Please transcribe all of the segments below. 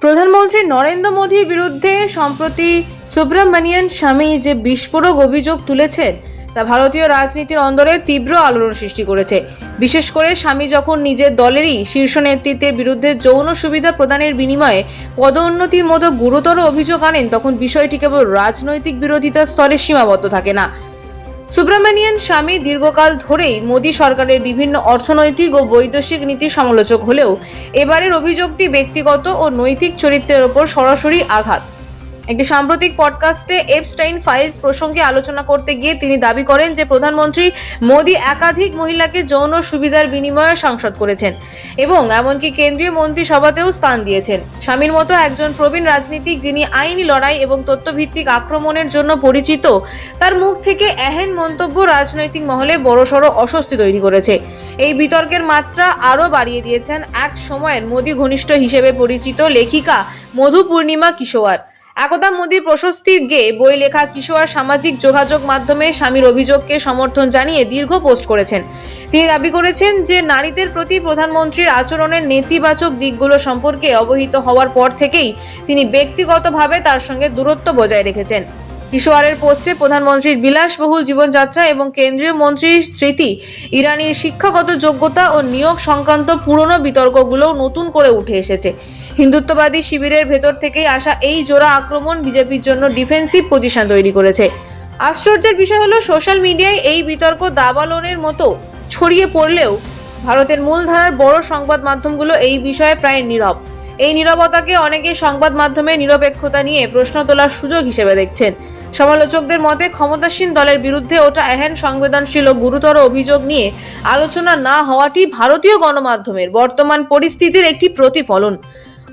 প্রধানমন্ত্রী নরেন্দ্র মোদীর বিরুদ্ধে সম্প্রতি সুব্রমণিয়ান স্বামী যে বিস্ফোরক অভিযোগ তুলেছেন তা ভারতীয় রাজনীতির অন্দরে তীব্র আলোড়ন সৃষ্টি করেছে। বিশেষ করে স্বামী যখন নিজের দলেরই শীর্ষ নেতৃত্বের বিরুদ্ধে যৌন সুবিধা প্রদানের বিনিময়ে পদোন্নতির মতো গুরুতর অভিযোগ আনেন, তখন বিষয়টি কেবল রাজনৈতিক বিরোধিতার স্তরে সীমাবদ্ধ থাকে না। সুব্রমণিয়ান স্বামী দীর্ঘকাল ধরেই মোদী সরকারের বিভিন্ন অর্থনৈতিক ও বৈদেশিক নীতির সমালোচক হলেও এবারের অভিযোগটি ব্যক্তিগত ও নৈতিক চরিত্রের ওপর সরাসরি আঘাত। একটি সাম্প্রতিক পডকাস্টে এপস্টাইন ফাইলস প্রসঙ্গে আলোচনা করতে গিয়ে তিনি দাবি করেন যে প্রধানমন্ত্রী মোদী একাধিক মহিলাকে যৌন সুবিধার বিনিময়ে সাংসদ করেছেন এবং এমনকি কেন্দ্রীয় মন্ত্রিসভাতেও স্থান দিয়েছেন। স্বামীর মতো একজন প্রবীণ রাজনীতিক, যিনি আইনি লড়াই এবং তথ্যভিত্তিক আক্রমণের জন্য পরিচিত, তার মুখ থেকে এহেন মন্তব্য রাজনৈতিক মহলে বড়সড় অস্বস্তি তৈরি করেছে। এই বিতর্কের মাত্রা আরও বাড়িয়ে দিয়েছেন এক সময়ের মোদী ঘনিষ্ঠ হিসেবে পরিচিত লেখিকা মধু পূর্ণিমা কিশোয়ার। একদা মোদীর প্রশস্তি গেয়ে বই লেখা কিশোয়ার সামাজিক যোগাযোগ মাধ্যমে স্বামীর অভিযোগকে সমর্থন জানিয়ে দীর্ঘ পোস্ট করেছেন। তিনি দাবি করেছেন যে নারীদের প্রতি প্রধানমন্ত্রীর আচরণের নেতিবাচক দিকগুলো সম্পর্কে অবহিত হওয়ার পর থেকেই তিনি ব্যক্তিগতভাবে তার সঙ্গে দূরত্ব বজায় রেখেছেন। কিশোয়ারের পোস্টে প্রধানমন্ত্রীর বিলাসবহুল জীবনযাত্রা এবং কেন্দ্রীয় মন্ত্রীর স্মৃতি ইরানির শিক্ষাগত যোগ্যতা ও নিয়োগ সংক্রান্ত পুরনো বিতর্কগুলোও নতুন করে উঠে এসেছে। হিন্দুত্ববাদী শিবিরের ভেতর থেকেই আসা এই জোড়া আক্রমণ বিজেপির জন্য ডিফেন্সিভ পজিশন তৈরি করেছে। আশ্চর্যের বিষয় হলো, সোশ্যাল মিডিয়ায় এই বিতর্ক দাবানলের মতো ছড়িয়ে পড়লেও ভারতের মূলধারার বড় সংবাদ মাধ্যমগুলো এই বিষয়ে প্রায় নীরব। এই নীরবতাকে অনেকেই সংবাদ মাধ্যমে নিরপেক্ষতা নিয়ে প্রশ্ন তোলার সুযোগ হিসেবে দেখছেন। সমালোচকদের মতে ক্ষমতাসীন দলের বিরুদ্ধে ওঠা এহেন সংবেদনশীল ও গুরুতর অভিযোগ নিয়ে আলোচনা না হওয়াটি ভারতীয় গণমাধ্যমের বর্তমান পরিস্থিতির একটি প্রতিফলন।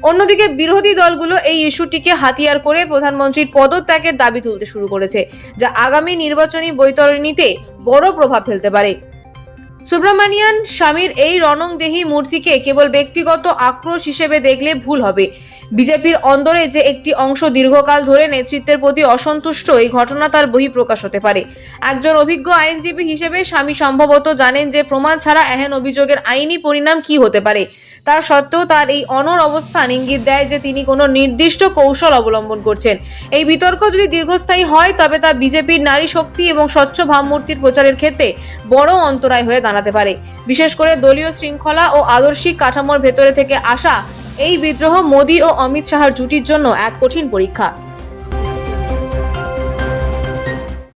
অন্যদিকে বিরোধী দলগুলো এই ইস্যুটিকে হাতিয়ার করে প্রধানমন্ত্রীর পদত্যাগের দাবি তুলতে শুরু করেছে, যা আগামী নির্বাচনী বৈতরণীতে বড় প্রভাব ফেলতে পারে। সুব্রমণিয়ান স্বামীর এই রণংদেহী মূর্তিকে কেবল ব্যক্তিগত আক্রোশ হিসেবে দেখলে ভুল হবে। বিজেপির অন্দরে যে একটি অংশ দীর্ঘকাল ধরে নেতৃত্বের প্রতি অসন্তুষ্ট, এই ঘটনা তার বহিঃপ্রকাশ হতে পারে। একজন অভিজ্ঞ আইনজীবী হিসেবে স্বামী সম্ভবত জানেন যে প্রমাণ ছাড়া এহেন অভিযোগের আইনি পরিণাম কি হতে পারে। তার সত্ত্বেও তার এই অনড় অবস্থান ইঙ্গিত দেয় যে তিনি কোনো নির্দিষ্ট কৌশল অবলম্বন করছেন। এই বিতর্ক যদি দীর্ঘস্থায়ী হয় তবে তা বিজেপির নারী শক্তি এবং স্বচ্ছ ভাবমূর্তির প্রচারের ক্ষেত্রে বড় অন্তরায় হয়ে দাঁড়াতে পারে। বিশেষ করে দলীয় শৃঙ্খলা ও আদর্শিক কাঠামোর ভেতরে থেকে আসা এই বিদ্রোহ মোদী ও অমিত শাহর জুটির জন্য এক কঠিন পরীক্ষা।